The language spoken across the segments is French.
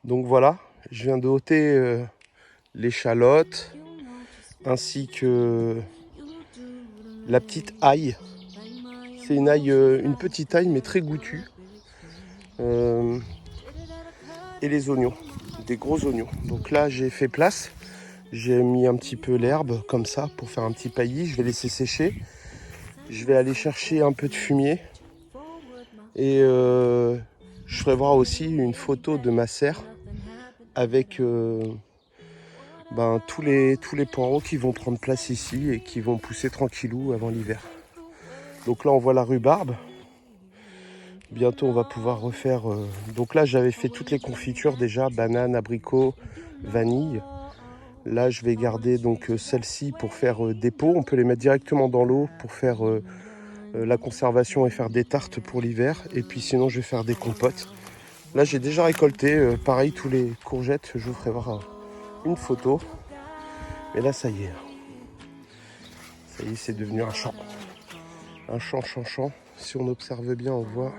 Donc voilà, je viens de ôter l'échalote ainsi que la petite aille. C'est une aille, une petite aille mais très goûtue. Et les oignons, des gros oignons. Donc là j'ai fait place, j'ai mis un petit peu l'herbe comme ça pour faire un petit paillis. Je vais laisser sécher. Je vais aller chercher un peu de fumier. Et je ferai voir aussi une photo de ma serre avec tous les poireaux qui vont prendre place ici et qui vont pousser tranquillou avant l'hiver. Donc là on voit la rhubarbe. Bientôt on va pouvoir refaire... Donc là j'avais fait toutes les confitures déjà, banane, abricot, vanille. Là je vais garder donc celle-ci pour faire des pots. On peut les mettre directement dans l'eau pour faire la conservation et faire des tartes pour l'hiver. Et puis sinon je vais faire des compotes. Là j'ai déjà récolté, pareil tous les courgettes, je vous ferai voir une photo. Mais là ça y est. Ça y est, c'est devenu un champ. Un champ. Si on observe bien, on voit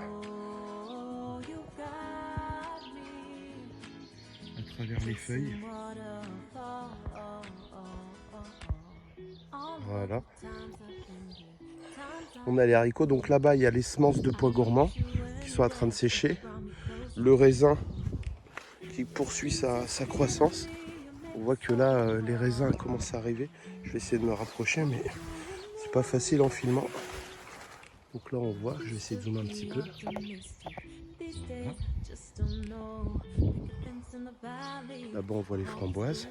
à travers les feuilles. Voilà. On a les haricots. Donc là-bas, il y a les semences de pois gourmands qui sont en train de sécher. Le raisin qui poursuit sa croissance. On voit que là, les raisins commencent à arriver. Je vais essayer de me rapprocher, mais c'est pas facile en filmant. Donc là, on voit. Je vais essayer de zoomer un petit peu. Voilà. Là-bas, on voit les framboises.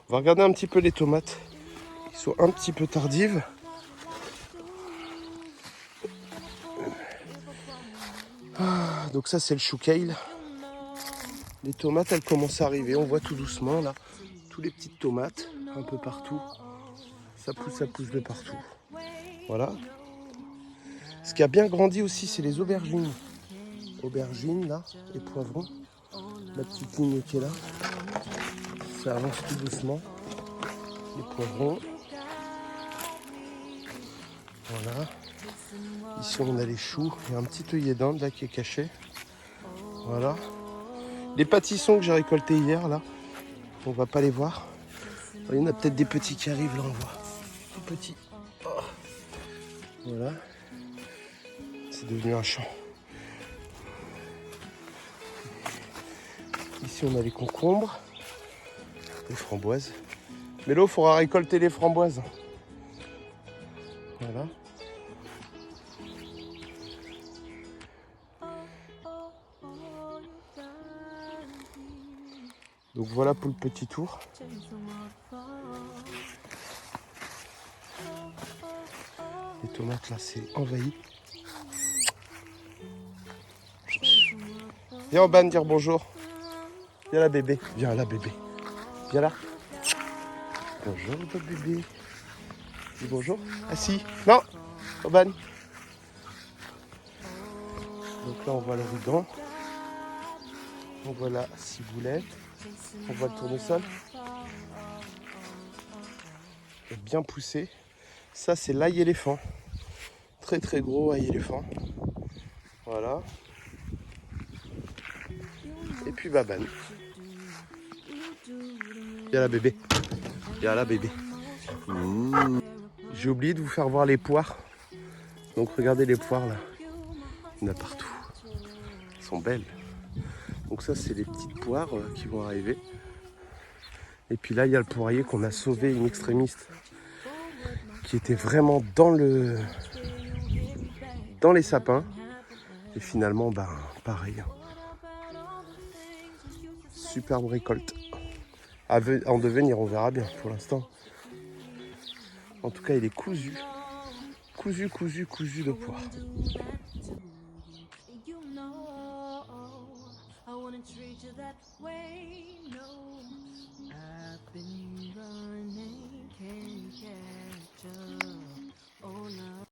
On va regarder un petit peu les tomates. Ils sont un petit peu tardives. Donc ça, c'est le chou kale. Les tomates, elles commencent à arriver. On voit tout doucement, là, tous les petites tomates, un peu partout. Ça pousse de partout. Voilà. Ce qui a bien grandi aussi, c'est les aubergines. Aubergines, là, et poivrons. La petite ligne qui est là. Ça avance tout doucement. Les poivrons. Voilà. Ici, on a les choux. Il y a un petit œillet d'Inde, là, qui est caché. Voilà. Les pâtissons que j'ai récoltés hier, là, on va pas les voir. Il y en a peut-être des petits qui arrivent, là, on voit. Tout petits. Oh. Voilà. C'est devenu un champ. Ici, on a les concombres, les framboises. Mais là, il faudra récolter les framboises. Voilà. Donc voilà pour le petit tour. Les tomates là, c'est envahi. Viens Oban dire bonjour. Viens là bébé. Viens là bébé. Viens là. Bonjour bébé. Dis bonjour. Assis. Non. Oban. Donc là on voit le rudan. On voit la ciboulette. On voit le tournesol. Il est bien poussé. Ça c'est l'ail éléphant. Très très gros ail éléphant. Voilà. Et puis Baban. Viens là bébé. Viens là bébé. J'ai oublié de vous faire voir les poires. Donc regardez les poires là. Il y en a partout. Elles sont belles. Donc ça c'est les petites poires qui vont arriver. Et puis là il y a le poirier qu'on a sauvé, une extrémiste qui était vraiment dans les sapins. Et finalement pareil. Superbe récolte. En devenir, on verra bien pour l'instant. En tout cas il est cousu de poires.